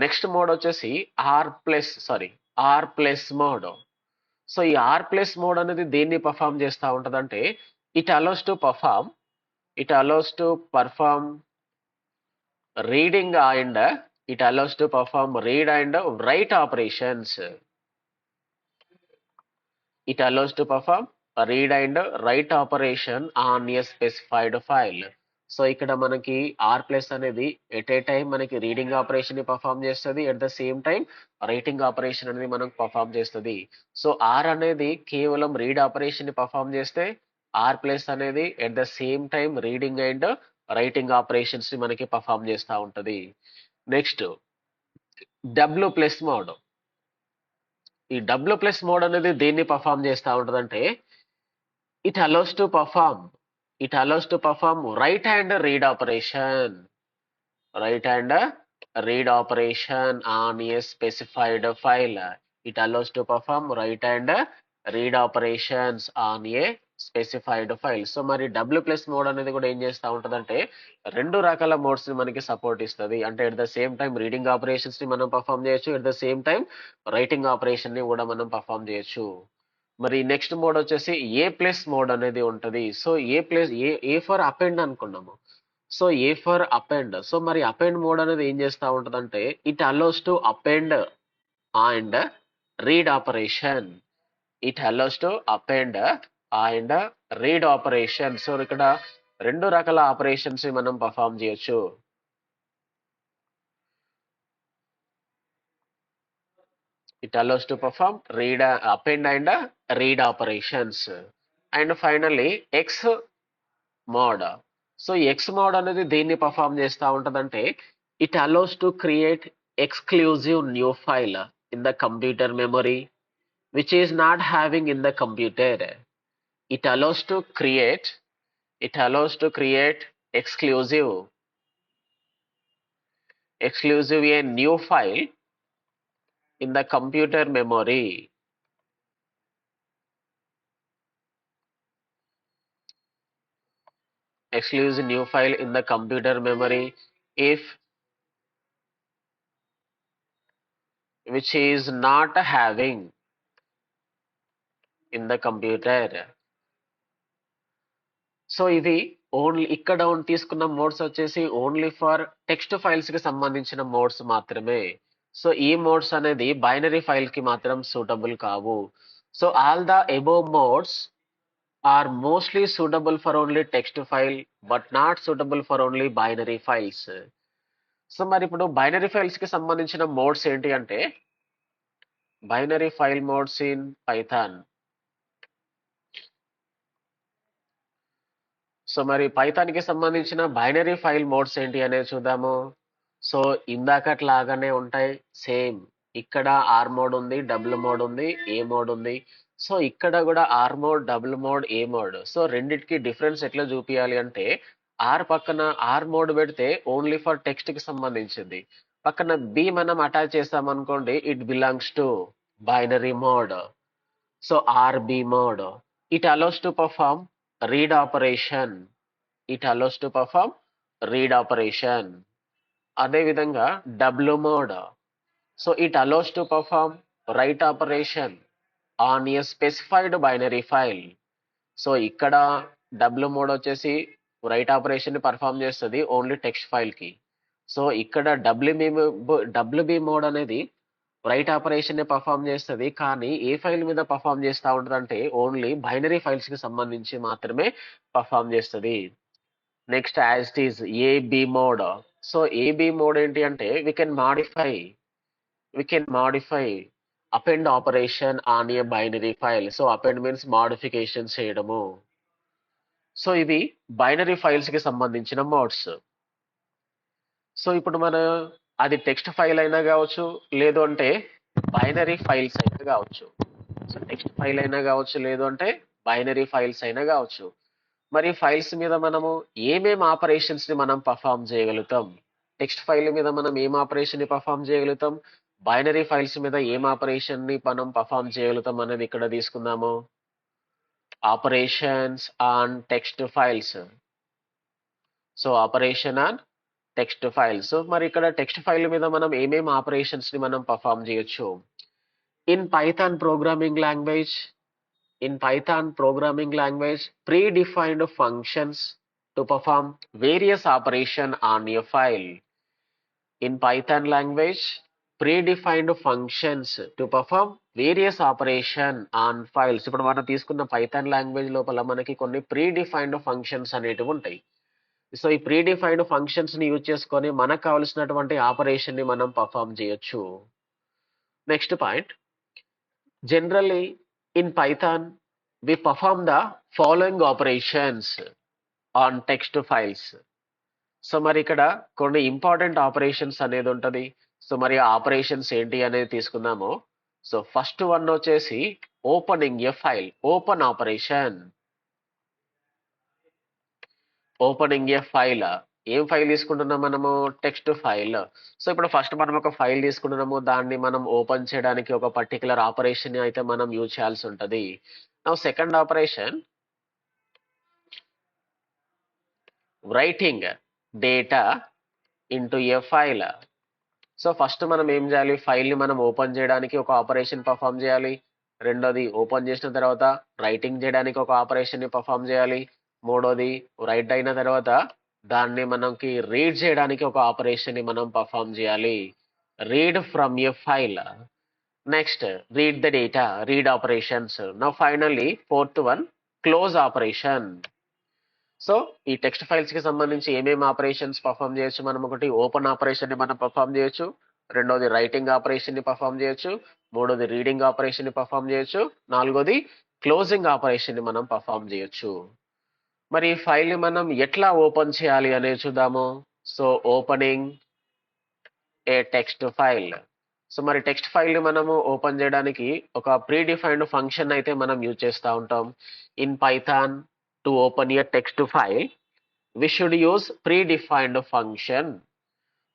A: నెక్స్ట్ మోడ్ వచ్చేసి ఆర్ ప్లస్ మోడ్. సో ఈ ఆర్ ప్లస్ మోడ్ అనేది దేన్ని పర్ఫామ్ చేస్తూ ఉంటదంటే it allows to perform it allows to perform reading and it allows to perform read and write operations. It allows to perform a read and write operation on a specified file. So ఇక్కడ మనకి are plus అనేది at a time మనకి reading operation ని perform చేస్తుంది, at the same time writing operation అనేది మనం perform చేస్తుంది. So are అనేది కేవలం రీడ్ ఆపరేషన్ ని పర్ఫామ్ చేస్తే ఆర్ ప్లస్ అనేది at the same time reading and writing operations ని మనకి పర్ఫామ్ చేస్తూ ఉంటది. Next W plus mode. ఈ డబ్ల్యూ ప్లస్ మోడ్ అనేది దేన్ని పర్ఫామ్ చేస్తూ ఉంటదంటే it allows to perform right and read operation on a specified file. It allows to perform write and read operations on a specified file. So మరి W plus mode అనేది కూడా ఏం చేస్తూ ఉంటదంటే రెండు రకాల మోడ్స్ ని మనకి సపోర్ట్ ఇస్తుంది. అంటే at the same time reading operations ని మనం పర్ఫామ్ చేయొచ్చు, at the same time writing operation ని కూడా మనం పర్ఫామ్ చేయొచ్చు. మరి నెక్స్ట్ మోడ్ వచ్చేసి ఏ ప్లస్ మోడ్ అనేది ఉంటది. సో ఏ ఫర్ అపెండ్ అనుకున్నాము. So A for append. So మరి అపెండ్ మోడ్ అనేది ఏం చేస్తూ ఉంటదంటే it allows to append and read operation. It allows to append and read operation. So ఇక్కడ రెండు రకాల ఆపరేషన్స్ మనం పర్ఫామ్ చేయొచ్చు. It allows to perform append and read operations. And finally X mode. So X mode అనేది దేన్ని perform చేస్తూ ఉంటదంటే it allows to create exclusive new file in the computer memory which is not having in the computer. It allows to create exclusive a new file in the computer memory. Exclusive new file in the computer memory if which is not having in the computer. So ఇది only ఇక్కడ తీసుకున్న modes వచ్చేసి only for text files కి సంబంధించిన modes మాత్రమే. So ఈ modes అనేది binary file కి మాత్రం సూటబుల్ కావు. So all the above modes are mostly suitable for only text file but not suitable for only binary files. So మరి ఇప్పుడు బైనరీ ఫైల్స్ కి సంబంధించిన మోడ్స్ ఏంటి అంటే binary file modes in Python. So మరి పైథాన్ కి సంబంధించిన బైనరీ ఫైల్ మోడ్స్ ఏంటి అనేది చూద్దాము. సో ఇందాకట్లాగానే ఉంటాయి సేమ్. ఇక్కడ ఆర్ మోడ్ ఉంది, డబుల్ మోడ్ ఉంది, ఏ మోడ్ ఉంది. సో ఇక్కడ కూడా R mode, double mode, A mode. So రెండిటికి డిఫరెన్స్ ఎట్లా చూపించాలి అంటే ఆర్ పక్కన ఆర్ మోడ్ పెడితే ఓన్లీ ఫర్ టెక్స్ట్ కి సంబంధించింది, పక్కన బి మనం అటాచ్ చేస్తామనుకోండి it belongs to binary mode. So R B mode it allows to perform read operation. It allows to perform read operation. అదే విధంగా W mode. So it allows to perform write operation on a specified binary file. So ఇక్కడ W mode వచ్చేసి right operation ని perform చేస్తుంది only text file కి. So ఇక్కడ WB mode అనేది write operation ని పర్ఫామ్ చేస్తుంది, కానీ ఏ ఫైల్ మీద పర్ఫామ్ చేస్తూ ఉంటుందంటే ఓన్లీ బైనరీ ఫైల్స్ కి సంబంధించి మాత్రమే పర్ఫామ్ చేస్తుంది. Next as it is AB mode. So AB mode ఏంటి అంటే we can modify append operation on a binary file. So append means modification చేయడము. సో ఇవి బైనరీ ఫైల్స్ కి సంబంధించిన మోడ్స్. సో ఇప్పుడు మన అది టెక్స్ట్ ఫైల్ అయినా కావచ్చు, లేదు అంటే బైనరీ ఫైల్స్ అయినా కావచ్చు. సో టెక్స్ట్ ఫైల్ అయినా కావచ్చు, లేదు అంటే బైనరీ ఫైల్స్ అయినా కావచ్చు. మరి ఫైల్స్ మీద మనము ఏమేం ఆపరేషన్స్ ని మనం పర్ఫామ్ చేయగలుగుతాం? టెక్స్ట్ ఫైల్ మీద మనం ఏం ఆపరేషన్ ని పర్ఫామ్ చేయగలుగుతాం, బైనరీ ఫైల్స్ మీద ఏం ఆపరేషన్ ని మనం పర్ఫామ్ చేయగలుగుతాం అనేది ఇక్కడ తీసుకుందాము. Operations on text files. So operation on text files. మరి ఇక్కడ టెక్స్ట్ ఫైల్ మీద మనం ఏమేమి ఆపరేషన్స్ ని మనం పర్ఫామ్ చేయొచ్చు? In Python programming language, predefined functions to perform various operation on a file. In Python language, predefined functions to perform various operation on files. ఇప్పుడు మనం తీసుకున్న పైథాన్ లాంగ్వేజ్ లోపల మనకి కొన్ని ప్రీడిఫైన్డ్ ఫంక్షన్స్ అనేటివి ఉంటాయి. సో ఈ ప్రీడిఫైన్డ్ ఫంక్షన్స్ ని యూజ్ చేసుకొని మనకు కావలసినటువంటి ఆపరేషన్ ని మనం పర్ఫామ్ చేయొచ్చు. Next point, generally in Python we perform the following operations on text files. So మరి ఇక్కడ కొన్ని ఇంపార్టెంట్ ఆపరేషన్స్ అనేది ఉంటుంది. సో మరి ఆ ఆపరేషన్స్ ఏంటి అనేది తీసుకుందాము. సో ఫస్ట్ వన్ వచ్చేసి opening a file, open operation. Opening A file, ఏం ఫైల్ తీసుకుంటున్నాం మనము? Text file. సో ఇప్పుడు ఫస్ట్ మనం ఒక ఫైల్ తీసుకుంటున్నాము, దాన్ని మనం ఓపెన్ చేయడానికి ఒక పర్టికులర్ ఆపరేషన్ అయితే మనం యూజ్ చేయాల్సి ఉంటుంది. Now second operation, writing data into a file. So first మనం ఏం చేయాలి? ఫైల్ని మనం ఓపెన్ చేయడానికి ఒక ఆపరేషన్ పర్ఫామ్ చేయాలి. రెండోది, ఓపెన్ చేసిన తర్వాత రైటింగ్ చేయడానికి ఒక ఆపరేషన్ని పర్ఫామ్ చేయాలి. మూడోది, రైట్ అయిన తర్వాత దాన్ని మనకి రీడ్ చేయడానికి ఒక ఆపరేషన్ని మనం పర్ఫామ్ చేయాలి, read from A file. Next, read the data, read operations. Now finally fourth one, close operation. So ఈ టెక్స్ట్ ఫైల్స్ కి సంబంధించి ఏమేమి ఆపరేషన్స్ పర్ఫామ్ చేయొచ్చు? మనం ఒకటి ఓపెన్ ఆపరేషన్ ని మనం పర్ఫామ్ చేయొచ్చు, రెండోది రైటింగ్ ఆపరేషన్ ని పర్ఫామ్ చేయొచ్చు, మూడోది రీడింగ్ ఆపరేషన్ ని పర్ఫామ్ చేయొచ్చు, నాలుగోది క్లోజింగ్ ఆపరేషన్ ని మనం పర్ఫామ్ చేయొచ్చు. మరి ఈ ఫైల్ ని మనం ఎట్లా ఓపెన్ చేయాలి అనేది చూద్దాము. సో ఓపెనింగ్ ఏ టెక్స్ట్ ఫైల్. సో మరి టెక్స్ట్ ఫైల్ ని మనము ఓపెన్ చేయడానికి ఒక ప్రీడిఫైన్డ్ ఫంక్షన్ అయితే మనం యూజ్ చేస్తూ ఉంటాం. In Python to open A text file we should use predefined function.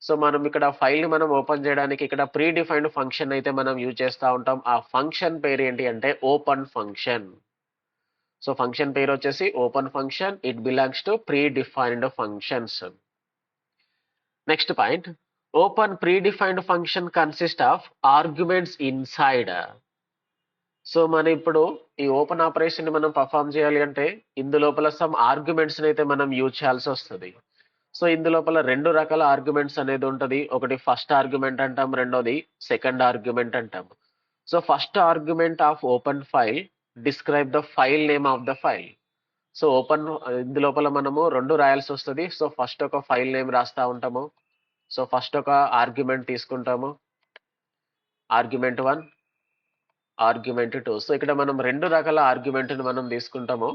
A: So మనం ఇక్కడ ఫైల్ ని మనం ఓపెన్ చేయడానికి ఇక్కడ ప్రీడిఫైన్డ్ ఫంక్షన్ అయితే మనం యూజ్ చేస్తూ ఉంటాం. ఆ ఫంక్షన్ పేరు ఏంటి అంటే ఓపెన్ ఫంక్షన్. సో ఫంక్షన్ పేరు వచ్చేసి open function. It belongs to predefined functions. Next point, open predefined function consist of arguments inside. So మనం ఇప్పుడు ఈ ఓపెన్ ఆపరేషన్ ని మనం పర్ఫామ్ చేయాలి అంటే ఇందులోపల సమ్ ఆర్గ్యుమెంట్స్ అయితే మనం యూజ్ చేయాల్సి వస్తుంది. సో ఇందులోపల రెండు రకాల ఆర్గ్యుమెంట్స్ అనేది ఉంటుంది. ఒకటి ఫస్ట్ ఆర్గ్యుమెంట్ అంటాం, రెండోది సెకండ్ ఆర్గ్యుమెంట్ అంటాం. So first argument of open file describe the file name of the file. So open ఇందులోపల మనము రెండు రాయాల్సి వస్తుంది. సో ఫస్ట్ ఒక ఫైల్ నేమ్ రాస్తా ఉంటాము. సో ఫస్ట్ ఒక ఆర్గ్యుమెంట్ తీసుకుంటాము, ఆర్గ్యుమెంట్ 1, ఆర్గ్యుమెంట్ 2. సో ఇక్కడ మనం రెండు రకాల ఆర్గ్యుమెంట్ ని మనం తీసుకుంటాము.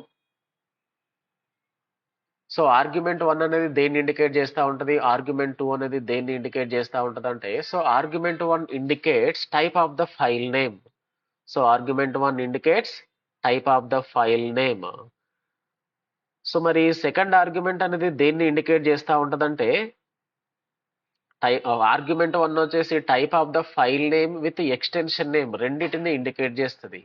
A: సో ఆర్గ్యుమెంట్ 1 అనేది దేన్ని ఇండికేట్ చేస్తూ ఉంటుంది, ఆర్గ్యుమెంట్ 2 అనేది దేన్ని ఇండికేట్ చేస్తూ ఉంటుంది అంటే, so argument 1 indicates type of the file name. So argument 1 indicates type of the file name. So మరి సెకండ్ ఆర్గ్యుమెంట్ అనేది దేన్ని ఇండికేట్ చేస్తూ ఉంటుందంటే, ఆర్గ్యుమెంట్ 1 వచ్చేసి type of the file name with extension name రెండింటిని ఇండికేట్ చేస్తుంది.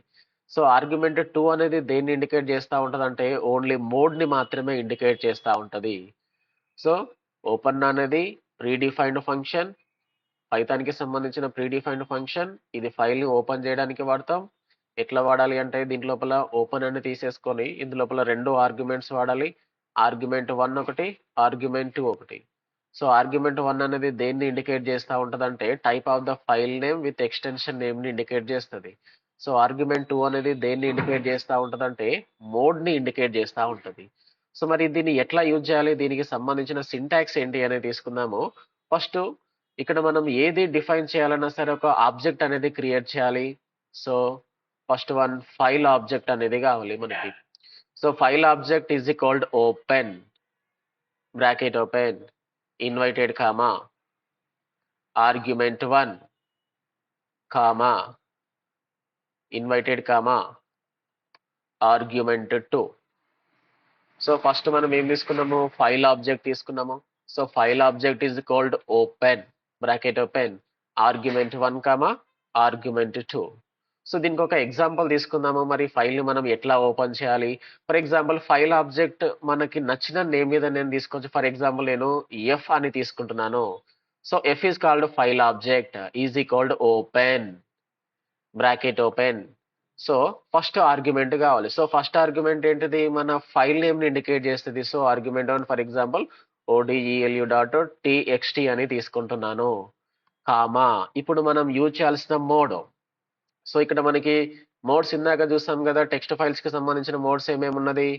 A: సో ఆర్గ్యుమెంట్ 2 అనేది దేన్ని ఇండికేట్ చేస్తూ ఉంటుంది అంటే ఓన్లీ మోడ్ ని మాత్రమే ఇండికేట్ చేస్తూ ఉంటుంది. సో ఓపెన్ అనేది ప్రీడిఫైన్డ్ ఫంక్షన్, పైథాన్ కి సంబంధించిన ప్రీడిఫైన్డ్ ఫంక్షన్. ఇది ఫైల్ ని ఓపెన్ చేయడానికి వాడతాం. ఎట్లా వాడాలి అంటే దీంట్లోపల ఓపెన్ అని తీసేసుకొని ఇందులోపల రెండు ఆర్గ్యుమెంట్స్ వాడాలి. ఆర్గ్యుమెంట్ 1 ఒకటి, ఆర్గ్యుమెంట్ 2 ఒకటి. సో ఆర్గ్యుమెంట్ 1 అనేది దేన్ని ఇండికేట్ చేస్తూ ఉంటుందంటే type of the file name with extension name ని ఇండికేట్ చేస్తుంది. సో ఆర్గ్యుమెంట్ 2 అనేది దేన్ని ఇండికేట్ చేస్తూ ఉంటుందంటే మోడ్ ని ఇండికేట్ చేస్తూ ఉంటుంది. సో మరి దీన్ని ఎట్లా యూజ్ చేయాలి, దీనికి సంబంధించిన సింటాక్స్ ఏంటి అనేది తీసుకుందాము. ఫస్ట్ ఇక్కడ మనం ఏది డిఫైన్ చేయాలన్నా సరే ఒక ఆబ్జెక్ట్ అనేది క్రియేట్ చేయాలి. So first one file object అనేది కావాలి మనకి. So file object is called open, bracket open, invited comma, argument 1 comma, invited comma, argument 2. So first మనం ఏం తీసుకున్నాము, ఫైల్ ఆబ్జెక్ట్ తీసుకున్నాము. So file object is called open, bracket open, argument 1 comma, argument 2. So దీనికి ఒక example తీసుకుందాము. మరి ఫైల్‌ని మనం ఎట్లా ఓపెన్ చేయాలి? ఫర్ ఎగ్జాంపుల్ ఫైల్ ఆబ్జెక్ట్ మనకి నచ్చిన నేమ్ మీద నేను తీసుకోవచ్చు. ఫర్ ఎగ్జాంపుల్ నేను ఎఫ్ అని తీసుకుంటున్నాను. So F is called file object is equalled open bracket open. So first argument కావాలి. సో ఫస్ట్ ఆర్గ్యుమెంట్ ఏంటిది? మన ఫైల్ నేమ్‌ని ఇండికేట్ చేస్తది. So argument 1 for example odelu.txt అని తీసుకుంటున్నాను. కామా ఇప్పుడు మనం యూజ్ చేయాల్సిన మోడ్. సో ఇక్కడ మనకి మోడ్స్ ఇందాక చూసాం కదా, టెక్స్ట్ ఫైల్స్ కి సంబంధించిన మోడ్స్ ఏమేమి ఉన్నది?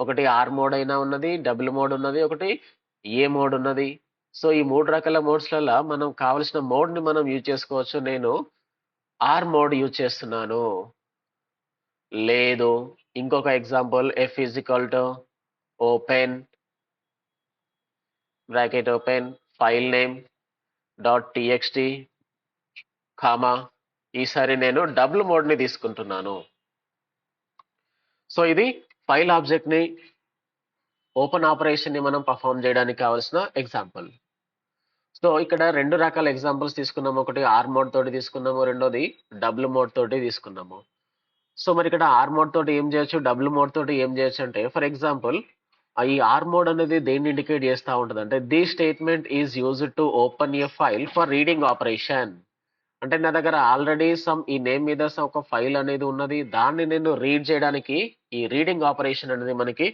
A: ఒకటి ఆర్ మోడ్ అయినా ఉన్నది, డబుల్ మోడ్ ఉన్నది, ఒకటి ఏ మోడ్ ఉన్నది. సో ఈ మూడు రకాల మోడ్స్లలో మనం కావలసిన మోడ్ ని మనం యూజ్ చేసుకోవచ్చు. నేను ఆర్ మోడ్ యూజ్ చేస్తున్నాను. లేదు, ఇంకొక example F is equal to open bracket open file name dot TXT comma ఈసారి నేను డబుల్ మోడ్ ని తీసుకుంటున్నాను. సో ఇది ఫైల్ ఆబ్జెక్ట్ ని ఓపెన్ ఆపరేషన్ ని మనం పర్ఫామ్ చేయడానికి కావాల్సిన ఎగ్జాంపుల్. సో ఇక్కడ రెండు రకాల ఎగ్జాంపుల్స్ తీసుకున్నాము. ఒకటి ఆర్ మోడ్ తోటి తీసుకున్నాము, రెండోది డబుల్ మోడ్ తోటి తీసుకున్నాము. సో మరి ఇక్కడ ఆర్ మోడ్ తోటి ఏం చేయొచ్చు, డబుల్ మోడ్ తోటి ఏం చేయొచ్చు అంటే ఫర్ ఎగ్జాంపుల్ ఈ ఆర్ మోడ్ అనేది దేన్ని ఇండికేట్ చేస్తూ ఉంటుంది అంటే the statement is used to open a file for reading operation. అంటే నా దగ్గర ఆల్రెడీ ఈ నేమ్ మీద ఒక ఫైల్ అనేది ఉన్నది, దాన్ని నేను రీడ్ చేయడానికి ఈ రీడింగ్ ఆపరేషన్ అనేది మనకి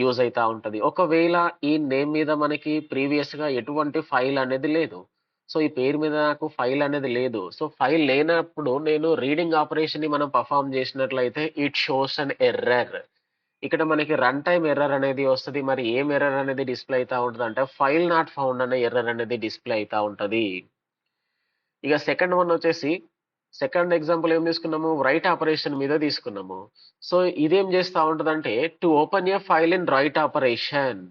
A: యూజ్ అవుతా ఉంటది. ఒకవేళ ఈ నేమ్ మీద మనకి ప్రీవియస్ గా ఎటువంటి ఫైల్ అనేది లేదు, సో ఈ పేరు మీద నాకు ఫైల్ అనేది లేదు. సో ఫైల్ లేనప్పుడు నేను రీడింగ్ ఆపరేషన్ ని మనం పర్ఫామ్ చేసినట్లయితే ఇట్ షోస్ అన్ ఎర్రర్. ఇక్కడ మనకి రన్ టైమ్ ఎర్రర్ అనేది వస్తుంది. మరి ఏం ఎర్రర్ అనేది డిస్ప్లే అవుతా ఉంటది అంటే ఫైల్ నాట్ ఫౌండ్ అనే ఎర్రర్ అనేది డిస్ప్లే అవుతా ఉంటది. ఇక సెకండ్ వన్ వచ్చేసి సెకండ్ ఎగ్జాంపుల్ ఏం తీసుకున్నాము, రైట్ ఆపరేషన్ మీద తీసుకున్నాము. సో ఇదేం చేస్తా ఉంటదంటే to open A file in right operation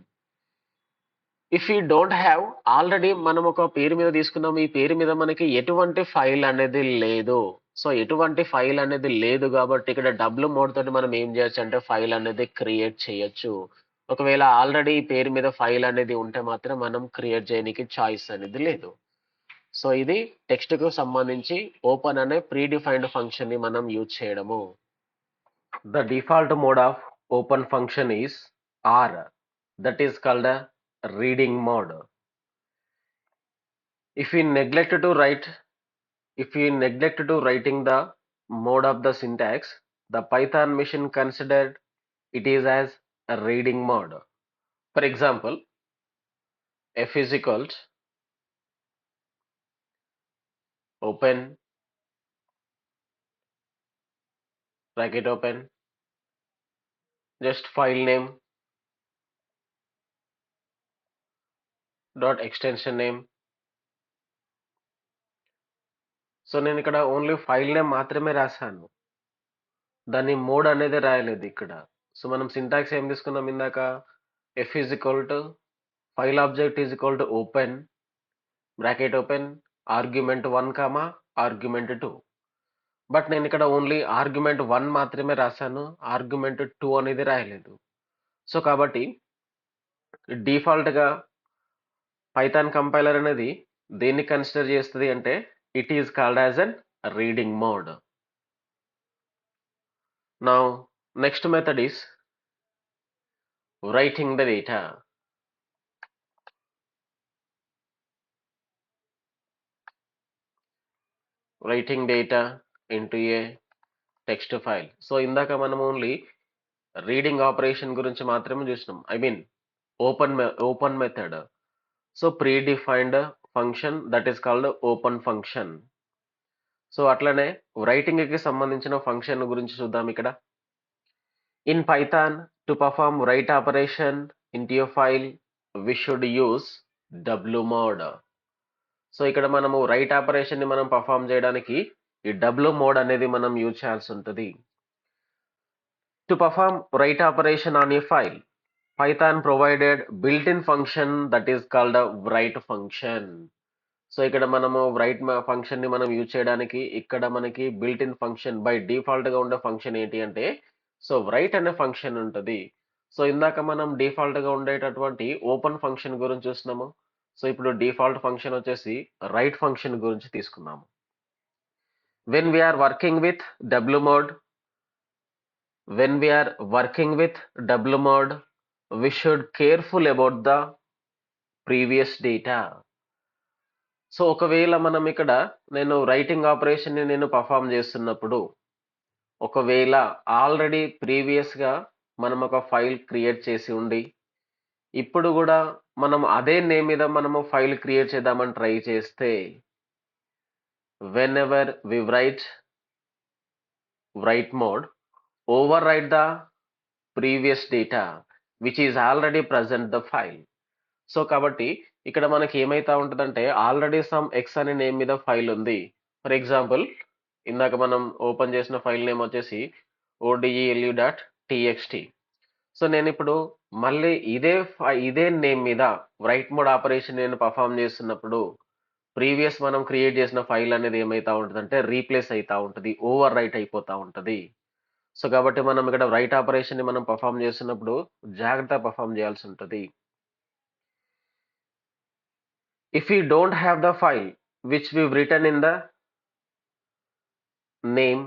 A: if you don't have already మనం ఒక పేరు మీద తీసుకున్నాము, ఈ పేరు మీద మనకి ఎటువంటి ఫైల్ అనేది లేదు. సో ఎటువంటి ఫైల్ అనేది లేదు కాబట్టి ఇక్కడ డబుల్ మోడ్ తోటి మనం ఏం చేయొచ్చు అంటే ఫైల్ అనేది క్రియేట్ చేయొచ్చు. ఒకవేళ ఆల్రెడీ ఈ పేరు మీద ఫైల్ అనేది ఉంటే మాత్రం మనం క్రియేట్ చేయడానికి చాయిస్ అనేది లేదు. సో ఇది టెక్స్ట్ కు సంబంధించి ఓపెన్ అనే ప్రీ డిఫైన్డ్ ఫంక్షన్ ని మనం యూజ్ చేయడము. The default mode of open function is R, that is called a reading mode. If we neglect to write, if we neglect to writing the mode of the syntax, the Python machine considered it is as a reading mode. For example, f is equals open bracket open just file name dot extension name. So నేను ఇక్కడ only file name మాత్రమే రాశాను, దాని mode అనేది రాయలేదు ఇక్కడ. So మనం syntax ఏం తీసుకున్నాం ఇందాక, F is equal to file object is equal to open bracket open argument 1 comma argument 2. But నేను ఇక్కడ ఓన్లీ ఆర్గ్యుమెంట్ 1 మాత్రమే రాశాను, ఆర్గ్యుమెంట్ 2 అనేది రాయలేదు. సో కాబట్టి డిఫాల్ట్ గా పైథాన్ కంపైలర్ అనేది దేన్ని కన్సిడర్ చేస్తుంది అంటే it is called as an reading mode. Now next method is writing the data. Writing data into a text file. So ఇందాక మనం ఓన్లీ రీడింగ్ ఆపరేషన్ గురించి మాత్రమే చూసినాం, I mean open method. So predefined function that is called open function. So అట్లనే writing కి సంబంధించిన function గురించి చూద్దాం ఇక్కడ. In Python to perform write operation into a file we should use W mode. So ఇక్కడ మనము right operation ని మనం పర్ఫార్మ్ చేయడానికి ఈ డబ్ల్యూ మోడ్ అనేది మనం యూజ్ చేయాల్సి ఉంటుంది. To perform write operation on a file Python provided built in function that is called write function. So ఇక్కడ మనము write ఫంక్షన్ ని మనం యూజ్ చేయడానికి ఇక్కడ మనకి built in function by default గా ఉండే ఫంక్షన్ ఏంటి అంటే సో write అనే ఫంక్షన్ ఉంటుంది. సో ఇందాక మనం డిఫాల్ట్ గా ఉండేటటువంటి ఓపెన్ ఫంక్షన్ గురించి చూస్తున్నాము. సో ఇప్పుడు డిఫాల్ట్ ఫంక్షన్ వచ్చేసి రైట్ ఫంక్షన్ గురించి తీసుకున్నాము. when we are working with W mode, when we are working with W mode, we should careful about the previous data. So ఒకవేళ మనం ఇక్కడ నేను రైటింగ్ ఆపరేషన్ ని నేను పర్ఫామ్ చేస్తున్నప్పుడు ఒకవేళ ఆల్రెడీ ప్రీవియస్గా మనం ఒక ఫైల్ క్రియేట్ చేసి ఉండి ఇప్పుడు కూడా మనం అదే నేమ్ మీద మనము ఫైల్ క్రియేట్ చేద్దామని ట్రై చేస్తే whenever we write mode overwrite the previous data which is already present the file. So కాబట్టి ఇక్కడ మనకి ఏమైతా ఉంటుందంటే ఆల్రెడీ సమ్ ఎక్స్ అనే నేమ్ మీద ఫైల్ ఉంది. ఫర్ ఎగ్జాంపుల్ ఇందాక మనం ఓపెన్ చేసిన ఫైల్ నేమ్ వచ్చేసి odelu.txt. సో నేను ఇప్పుడు మళ్ళీ ఇదే నేమ్ మీద రైట్ మోడ్ ఆపరేషన్ నేను పర్ఫామ్ చేస్తున్నప్పుడు ప్రీవియస్ మనం క్రియేట్ చేసిన ఫైల్ అనేది ఏమైతా ఉంటుందంటే రీప్లేస్ అవుతా ఉంటుంది, ఓవర్ రైట్ అయిపోతా ఉంటుంది. సో కాబట్టి మనం ఇక్కడ రైట్ ఆపరేషన్ ని మనం పర్ఫామ్ చేస్తున్నప్పుడు జాగ్రత్త పర్ఫామ్ చేయాల్సి ఉంటుంది. If we don't have the file which we've written in the name,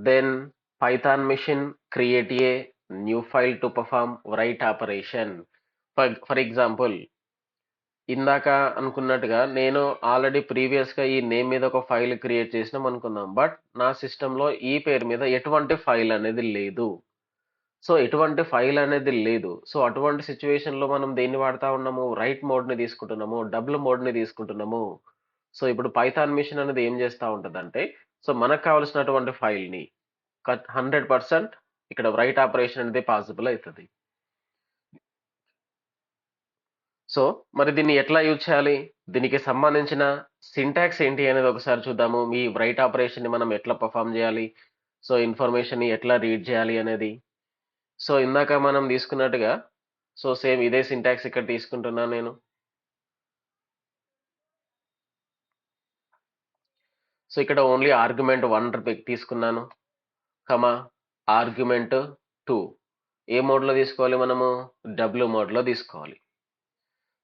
A: then Python machine create a new file to perform write operation. For example, ఇందాక అనుకున్నట్టుగా నేను ఆల్రెడీ ప్రీవియస్గా ఈ నేమ్ మీద ఒక ఫైల్ క్రియేట్ చేసినాం అనుకుందాం. బట్ నా సిస్టంలో ఈ పేరు మీద ఎటువంటి ఫైల్ అనేది లేదు. సో ఎటువంటి ఫైల్ అనేది లేదు. సో అటువంటి సిచ్యువేషన్లో మనం దేన్ని వాడుతా ఉన్నాము? రైట్ మోడ్ని తీసుకుంటున్నాము, డబుల్ మోడ్ని తీసుకుంటున్నాము. సో ఇప్పుడు పైథాన్ మిషన్ అనేది ఏం చేస్తూ ఉంటుందంటే సో మనకు కావాల్సినటువంటి ఫైల్ని 100% ఇక్కడ రైట్ ఆపరేషన్ అనేది పాసిబుల్ అవుతుంది. సో మరి దీన్ని ఎట్లా యూజ్ చేయాలి? దీనికి సంబంధించిన సింటాక్స్ ఏంటి అనేది ఒకసారి చూద్దాము. మీ రైట్ ఆపరేషన్ని మనం ఎట్లా పర్ఫామ్ చేయాలి, సో ఇన్ఫర్మేషన్ని ఎట్లా రీడ్ చేయాలి అనేది. సో ఇందాక మనం తీసుకున్నట్టుగా సో సేమ్ ఇదే సింటాక్స్ ఇక్కడ తీసుకుంటున్నాను నేను. సో ఇక్కడ ఓన్లీ ఆర్గ్యుమెంట్ 1 తీసుకున్నాను, కమా ఆర్గ్యుమెంట్ 2 ఏ మోడ్లో తీసుకోవాలి? మనము డబ్ల్యూ మోడ్లో తీసుకోవాలి.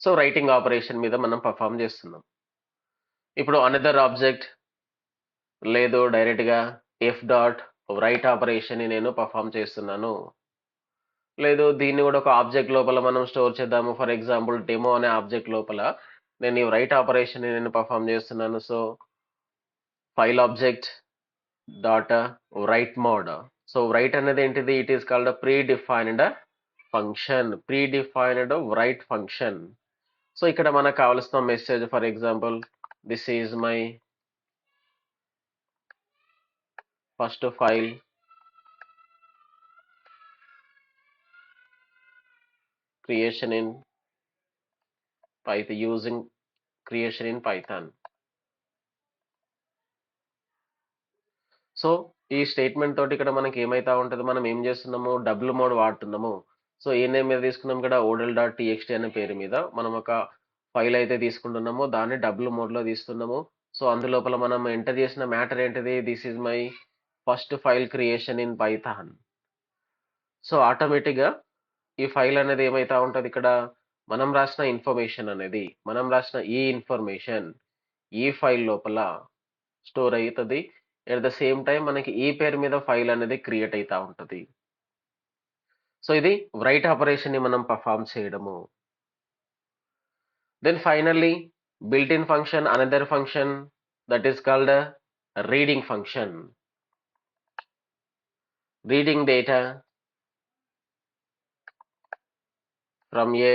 A: సో రైటింగ్ ఆపరేషన్ మీద మనం పర్ఫామ్ చేస్తున్నాం. ఇప్పుడు అనదర్ ఆబ్జెక్ట్ లేదు, డైరెక్ట్గా ఎఫ్ డాట్ రైట్ ఆపరేషన్ నేను పర్ఫామ్ చేస్తున్నాను. లేదు దీన్ని కూడా ఒక ఆబ్జెక్ట్ లోపల మనం స్టోర్ చేద్దాము. ఫర్ ఎగ్జాంపుల్ డెమో అనే ఆబ్జెక్ట్ లోపల నేను ఈ రైట్ ఆపరేషన్ నేను పర్ఫామ్ చేస్తున్నాను. So file object dot right mode. So right అనేది ఏంటిది? It is called pre defined function, pre defined right function. So ఇక్కడ మనకు కావాల్సిన message for example this is my first file creation in Python using creation in Python. So ఈ statement తోటి ఇక్కడ మనకి ఏమైతా ఉంటుంది? మనం ఏం చేస్తున్నాము? డబుల్ మోడ్ వాడుతున్నాము. సో ఏ నేమ్ మీద తీసుకున్నాం? ఇక్కడ odel.txt అనే పేరు మీద మనం ఒక ఫైల్ అయితే తీసుకుంటున్నాము, దాన్ని డబుల్ మోడ్లో తీస్తున్నాము. సో అందులోపల మనం ఎంటర్ చేసిన మ్యాటర్ ఏంటిది? This is my first file creation in Python. So ఆటోమేటిక్గా ఈ ఫైల్ అనేది ఏమైతా ఉంటుంది? ఇక్కడ మనం రాసిన ఇన్ఫర్మేషన్ అనేది, మనం రాసిన ఈ ఇన్ఫర్మేషన్ ఈ ఫైల్ లోపల స్టోర్ అవుతుంది. ఎట్ ద సేమ్ టైం మనకి ఈ పేరు మీద ఫైల్ అనేది క్రియేట్ అవుతా ఉంటుంది. సో ఇది రైట్ ఆపరేషన్ ని మనం పర్ఫామ్ చేయడము. Then finally built in function, another function that is called reading function. Reading data from a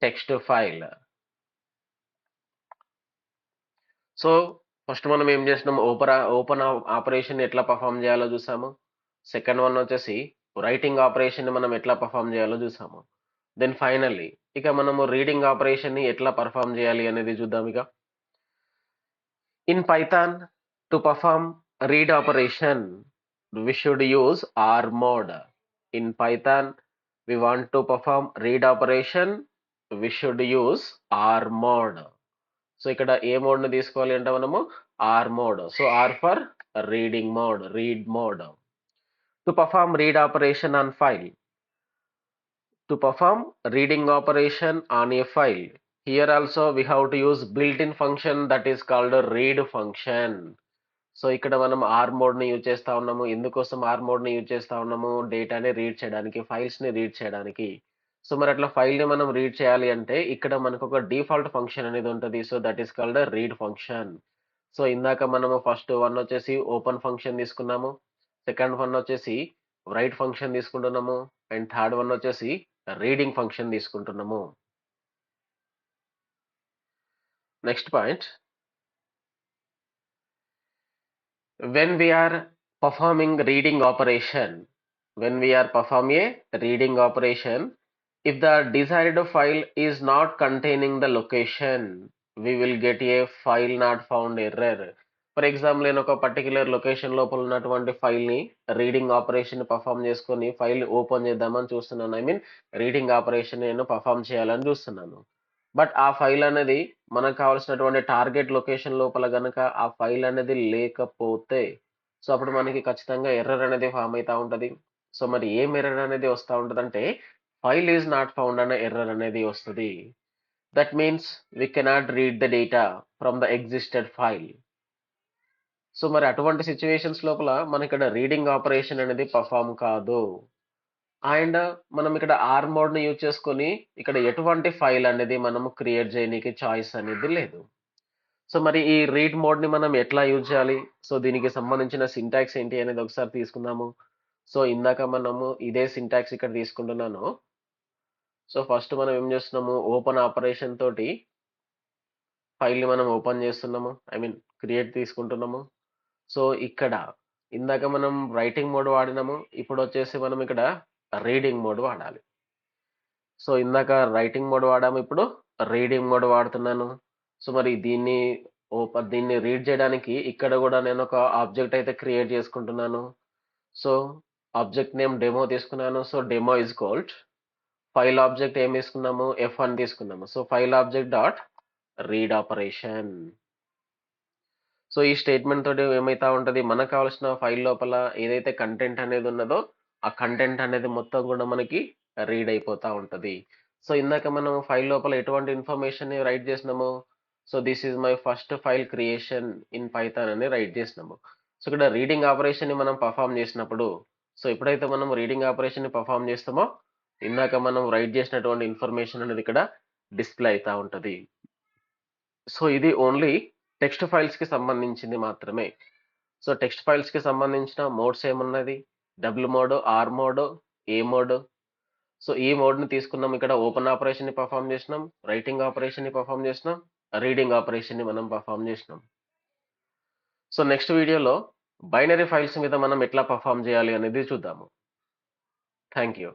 A: text file. So first మనం ఏం చేసినాం? ఓపెన్ ఆపరేషన్ ఎట్లా పర్ఫామ్ చేయాలో చూసాము. సెకండ్ వన్ వచ్చేసి రైటింగ్ ఆపరేషన్ మనం ఎట్లా పర్ఫామ్ చేయాలో చూసాము. దెన్ ఫైనల్లీ ఇక మనము రీడింగ్ ఆపరేషన్ ని ఎట్లా పర్ఫామ్ చేయాలి అనేది చూద్దాం. ఇక in Python to perform read operation we should use R mode. In Python we want to perform read operation, we should use R mode. So ఇక్కడ ఏ మోడ్ ని తీసుకోవాలి అంటే మనము R mode. So R for reading mode, read mode. To perform read operation on file, to perform reading operation on a file, here also we have to use built-in function that is called a read function. So ఇక్కడ మనం are మోడ్ని use చేస్తా ఉన్నాము. ఎందుకోసం are మోడ్ని use చేస్తా ఉన్నాము? డేటాని read చేయడానికి, ఫైల్స్ని read చేయడానికి. సో మరి అట్లా ఫైల్ని మనం రీడ్ చేయాలి అంటే ఇక్కడ మనకు ఒక డిఫాల్ట్ ఫంక్షన్ అనేది ఉంటుంది. So that is called read function. So ఇందాక మనము ఫస్ట్ వన్ వచ్చేసి ఓపెన్ ఫంక్షన్ తీసుకున్నాము. సెకండ్ వన్ వచ్చేసి రైట్ ఫంక్షన్ తీసుకుంటున్నాము. అండ్ థర్డ్ వన్ వచ్చేసి రీడింగ్ ఫంక్షన్ తీసుకుంటున్నాము. Next point, when we are performing reading operation, when we are performing a reading operation, if the desired file is not containing the location, we will get a file not found error. For example నేను ఒక particular location లోపల ఉన్నటువంటి ఫైల్ని reading operation perform చేసుకొని file open చేద్దామని చూస్తున్నాను. I mean reading operation నేను perform చేయాలని చూస్తున్నాను. బట్ ఆ ఫైల్ అనేది మనకు కావాల్సినటువంటి టార్గెట్ లొకేషన్ లోపల గనక ఆ ఫైల్ అనేది లేకపోతే సో అప్పుడు మనకి ఖచ్చితంగా ఎర్రర్ అనేది ఫామ్ అవుతా ఉంటుంది. సో మరి ఏం ఎర్రర్ అనేది వస్తూ ఉంటుందంటే ఫైల్ ఈజ్ నాట్ ఫౌండ్ అనే ఎర్రర్ అనేది వస్తుంది. That means we cannot read the data from the existed file. So మరి అటువంటి సిచ్యువేషన్స్ లోపల మన ఇక్కడ రీడింగ్ ఆపరేషన్ అనేది పర్ఫామ్ కాదు. అండ్ మనం ఇక్కడ ఆర్ మోడ్ని యూజ్ చేసుకొని ఇక్కడ ఎటువంటి ఫైల్ అనేది మనము క్రియేట్ చేయడానికి చాయిస్ అనేది లేదు. సో మరి ఈ రీడ్ మోడ్ని మనం ఎట్లా యూజ్ చేయాలి? సో దీనికి సంబంధించిన సింటాక్స్ ఏంటి అనేది ఒకసారి తీసుకుందాము. సో ఇందాక మనము ఇదే సింటాక్స్ ఇక్కడ తీసుకుంటున్నాను. సో ఫస్ట్ మనం ఏం చేస్తున్నాము? ఓపెన్ ఆపరేషన్ తోటి ఫైల్ని మనం ఓపెన్ చేస్తున్నాము. ఐ మీన్ క్రియేట్ తీసుకుంటున్నాము. సో ఇక్కడ ఇందాక మనం రైటింగ్ మోడ్ వాడినాము. ఇప్పుడు వచ్చేసి మనం ఇక్కడ రీడింగ్ మోడ్ వాడాలి. సో ఇందాక రైటింగ్ మోడ్ వాడాము, ఇప్పుడు రీడింగ్ మోడ్ వాడుతున్నాను. సో మరి దీన్ని రీడ్ చేయడానికి ఇక్కడ కూడా నేను ఒక ఆబ్జెక్ట్ అయితే క్రియేట్ చేసుకుంటున్నాను. సో ఆబ్జెక్ట్ నేమ్ డెమో తీసుకున్నాను. So demo is called file object ఏం తీసుకున్నాము? F1 తీసుకున్నాము. So file object dot read operation. So ఈ స్టేట్మెంట్ తోటి ఏమైతా ఉంటది? మనకు కావాల్సిన ఫైల్ లోపల ఏదైతే కంటెంట్ అనేది ఉన్నదో ఆ కంటెంట్ అనేది మొత్తం కూడా మనకి రీడ్ అయిపోతా ఉంటది. సో ఇందాక మనం ఫైల్ లోపల ఎటువంటి ఇన్ఫర్మేషన్ ని రైట్ చేసినాము? So this is my first file creation in Python అని రైట్ చేసినాము. సో ఇక్కడ రీడింగ్ ఆపరేషన్ ని మనం పర్ఫామ్ చేసినప్పుడు, సో ఎప్పుడైతే మనం రీడింగ్ ఆపరేషన్ ని పర్ఫామ్ చేస్తామో ఇందాక మనం రైట్ చేసినటువంటి ఇన్ఫర్మేషన్ అనేది ఇక్కడ డిస్ప్లే అవుతా ఉంటది. సో ఇది ఓన్లీ టెక్స్ట్ ఫైల్స్ కి సంబంధించింది మాత్రమే. సో టెక్స్ట్ ఫైల్స్ కి సంబంధించిన మోడ్స్ ఏమున్నది? W mode, R mode, A mode. So ఈ మోడ్ ని తీసుకున్నాం. ఇక్కడ ఓపెన్ ఆపరేషన్ ని పర్ఫామ్ చేసినాం, రైటింగ్ ఆపరేషన్ ని పర్ఫామ్ చేసినాం, రీడింగ్ ఆపరేషన్ ని మనం పర్ఫామ్ చేసినాం. సో నెక్స్ట్ వీడియోలో బైనరీ ఫైల్స్ మీద మనం ఎట్లా పర్ఫామ్ చేయాలి అనేది చూద్దాము. Thank you.